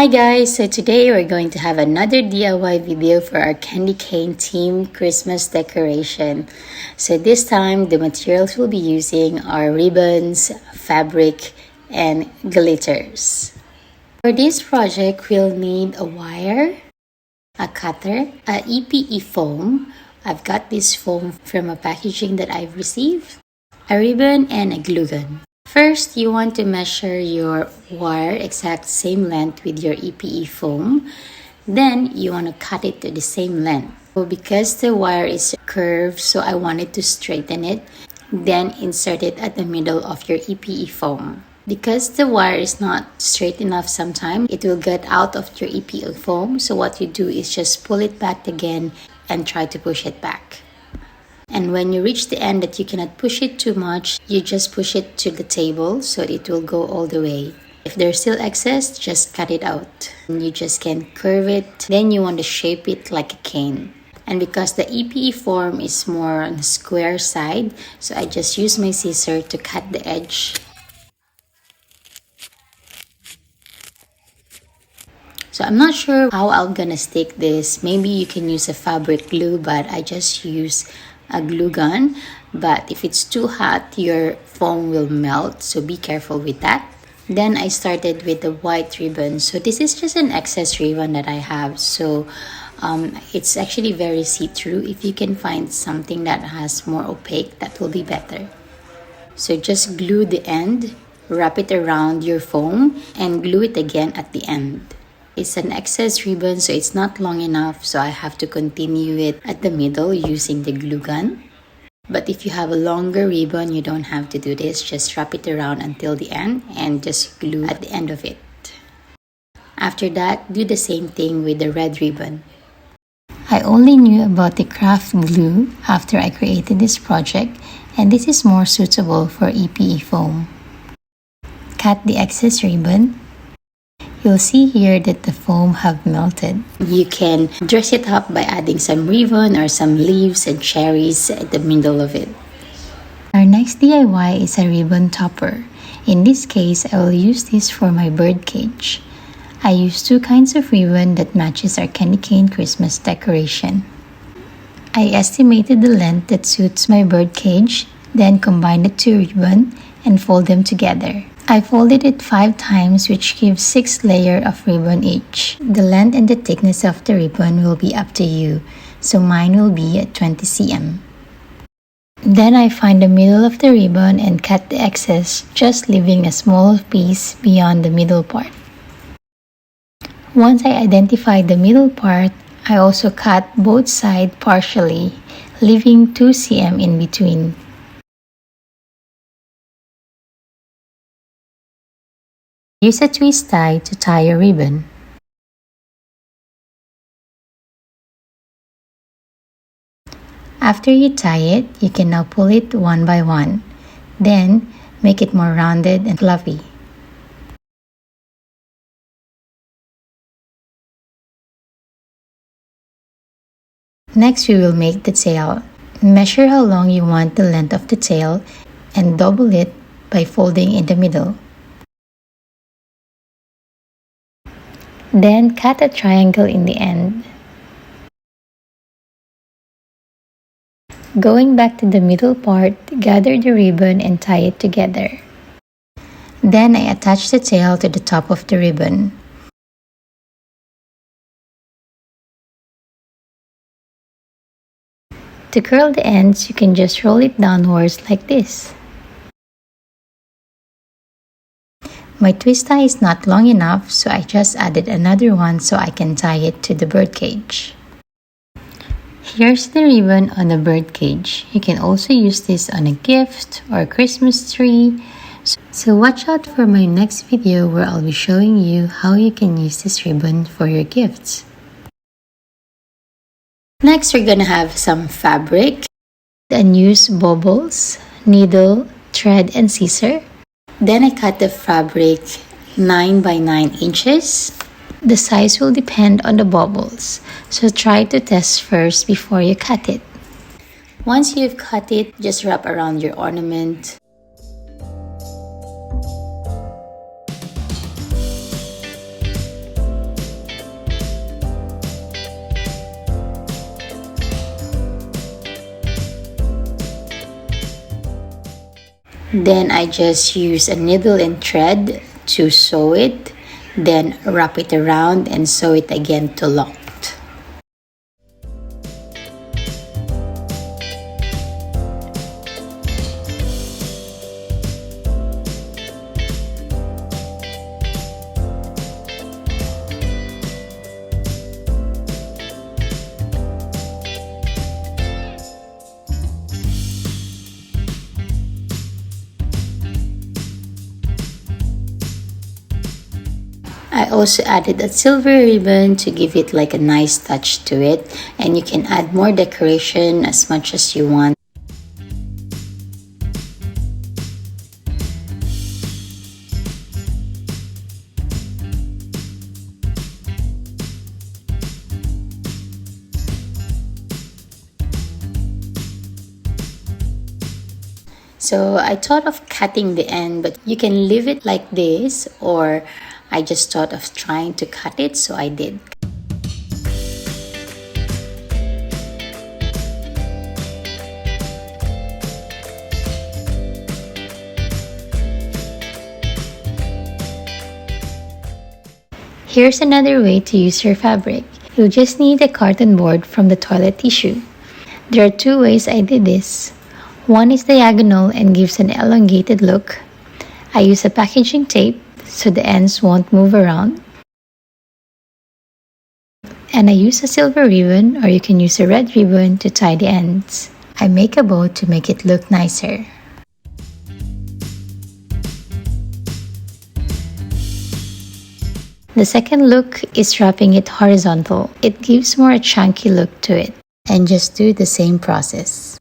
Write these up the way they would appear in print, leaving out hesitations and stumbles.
Hi guys, so today we're going to have another DIY video for our candy cane theme Christmas decoration. So this time the materials we'll be using are ribbons, fabric, and glitters. For this project we'll need a wire, a cutter, a EPE foam. I've got this foam from a packaging that I've received, a ribbon, and a glue gun. First, you want to measure your wire exact same length with your EPE foam. Then, you want to cut it to the same length. So because the wire is curved, so I wanted to straighten it. Then, insert it at the middle of your EPE foam. Because the wire is not straight enough sometimes, it will get out of your EPE foam. So what you do is just pull it back again and try to push it back. And when you reach the end that you cannot push it too much, you just push it to the table so it will go all the way. If there's still excess, just cut it out. And you just can curve it. Then you want to shape it like a cane. And because the EPE form is more on the square side, so I just use my scissor to cut the edge. So I'm not sure how I'm gonna stick this. Maybe you can use a fabric glue, but I just use a glue gun. But if it's too hot, your foam will melt, so be careful with that. Then I started with the white ribbon. So this is just an excess ribbon that I have. So it's actually very see-through. If you can find something that has more opaque, that will be better. So just glue the end, wrap it around your foam, and glue it again at the end. It's an excess ribbon, so it's not long enough, so I have to continue it at the middle using the glue gun. But if you have a longer ribbon, you don't have to do this. Just wrap it around until the end and just glue at the end of it. After that, do the same thing with the red ribbon. I only knew about the craft glue after I created this project, and this is more suitable for EPE foam. Cut the excess ribbon. You'll see here that the foam have melted. You can dress it up by adding some ribbon or some leaves and cherries at the middle of it. Our next DIY is a ribbon topper. In this case, I will use this for my bird cage. I use two kinds of ribbon that matches our candy cane Christmas decoration. I estimated the length that suits my bird cage, then combined the two ribbon and fold them together. I folded it 5 times, which gives 6 layers of ribbon each. The length and the thickness of the ribbon will be up to you, so mine will be at 20 cm. Then I find the middle of the ribbon and cut the excess, just leaving a small piece beyond the middle part. Once I identified the middle part, I also cut both sides partially, leaving 2 cm in between. Use a twist tie to tie your ribbon. After you tie it, you can now pull it one by one. Then, make it more rounded and fluffy. Next, we will make the tail. Measure how long you want the length of the tail and double it by folding in the middle. Then cut a triangle in the end. Going back to the middle part, gather the ribbon and tie it together. Then I attach the tail to the top of the ribbon. To curl the ends, you can just roll it downwards like this. My twist tie is not long enough, so I just added another one so I can tie it to the bird cage. Here's the ribbon on the bird cage. You can also use this on a gift or a Christmas tree. So watch out for my next video where I'll be showing you how you can use this ribbon for your gifts. Next, we're gonna have some fabric and use bubbles, needle, thread, and scissor. Then I cut the fabric 9 by 9 inches. The size will depend on the bubbles, so try to test first before you cut it. Once you've cut it, just wrap around your ornament. Then I just use a needle and thread to sew it, then wrap it around and sew it again to lock. I also added a silver ribbon to give it like a nice touch to it, and you can add more decoration as much as you want. So I thought of cutting the end, but you can leave it like this, or I just thought of trying to cut it, so I did. Here's another way to use your fabric. You'll just need a carton board from the toilet tissue. There are two ways I did this. One is diagonal and gives an elongated look. I use a packaging tape so the ends won't move around. And I use a silver ribbon, or you can use a red ribbon to tie the ends. I make a bow to make it look nicer. The second look is wrapping it horizontal. It gives more a chunky look to it. And just do the same process.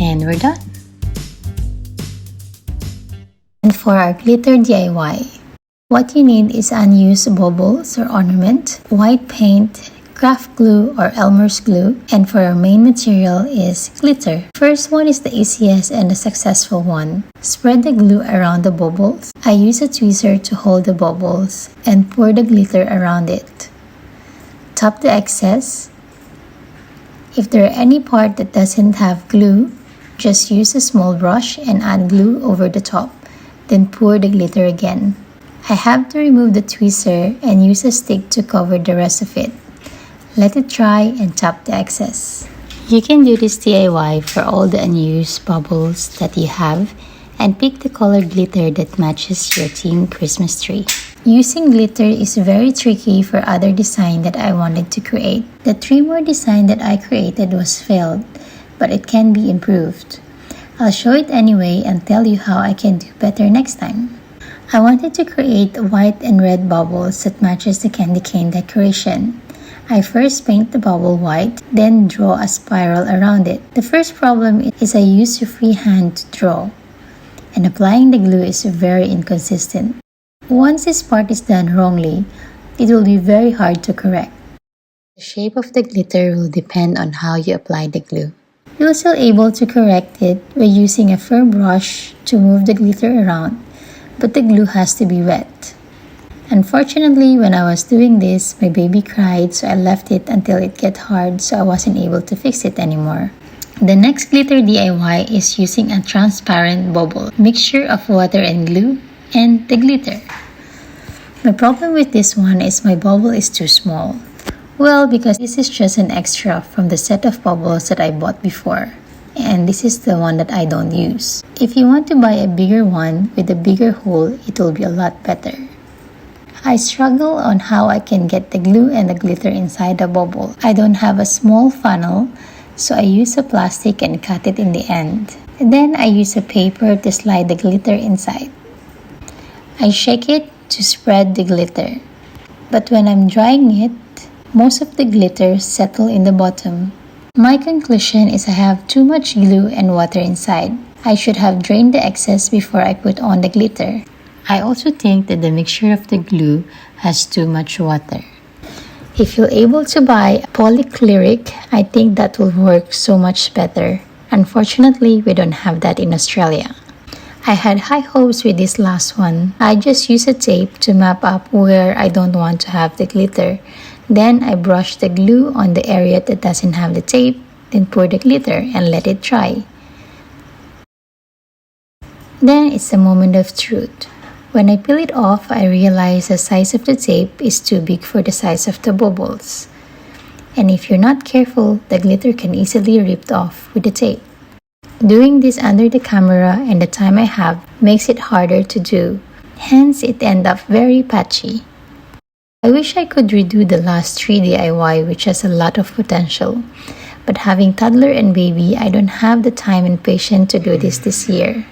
And we're done. And for our glitter DIY, what you need is unused baubles or ornament, white paint, craft glue or Elmer's glue, and for our main material is glitter. First one is the easiest and the successful one. Spread the glue around the bubbles. I use a tweezer to hold the bubbles and pour the glitter around it. Top the excess. If there are any part that doesn't have glue, just use a small brush and add glue over the top, then pour the glitter again. I have to remove the tweezer and use a stick to cover the rest of it. Let it dry and top the excess. You can do this DIY for all the unused bubbles that you have and pick the colored glitter that matches your theme Christmas tree. Using glitter is very tricky for other design that I wanted to create. The 3 more design that I created was failed, but it can be improved. I'll show it anyway and tell you how I can do better next time. I wanted to create white and red bubbles that matches the candy cane decoration. I first paint the bubble white, then draw a spiral around it. The first problem is I use a free hand to draw, and applying the glue is very inconsistent. Once this part is done wrongly, it will be very hard to correct. The shape of the glitter will depend on how you apply the glue. You're still able to correct it by using a firm brush to move the glitter around, but the glue has to be wet. Unfortunately, when I was doing this, my baby cried, so I left it until it got hard, so I wasn't able to fix it anymore. The next glitter DIY is using a transparent bubble, mixture of water and glue, and the glitter. My problem with this one is my bubble is too small. Well, because this is just an extra from the set of bubbles that I bought before, and this is the one that I don't use. If you want to buy a bigger one with a bigger hole, it will be a lot better. I struggle on how I can get the glue and the glitter inside the bubble. I don't have a small funnel, so I use a plastic and cut it in the end. And then I use a paper to slide the glitter inside. I shake it to spread the glitter. But when I'm drying it, most of the glitter settle in the bottom. My conclusion is I have too much glue and water inside. I should have drained the excess before I put on the glitter. I also think that the mixture of the glue has too much water. If you're able to buy polycleric, I think that will work so much better. Unfortunately, we don't have that in Australia. I had high hopes with this last one. I just use a tape to map up where I don't want to have the glitter. Then I brush the glue on the area that doesn't have the tape, then pour the glitter and let it dry. Then it's a moment of truth. When I peel it off, I realize the size of the tape is too big for the size of the bubbles. And if you're not careful, the glitter can easily rip off with the tape. Doing this under the camera and the time I have makes it harder to do. Hence, it ends up very patchy. I wish I could redo the last 3 DIY, which has a lot of potential. But having toddler and baby, I don't have the time and patience to do this year.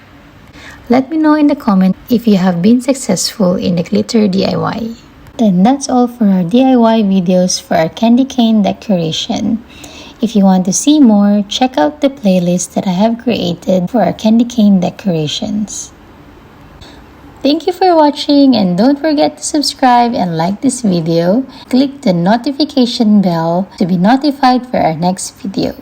Let me know in the comments if you have been successful in the glitter DIY. Then that's all for our DIY videos for our candy cane decoration. If you want to see more, check out the playlist that I have created for our candy cane decorations. Thank you for watching, and don't forget to subscribe and like this video. Click the notification bell to be notified for our next video.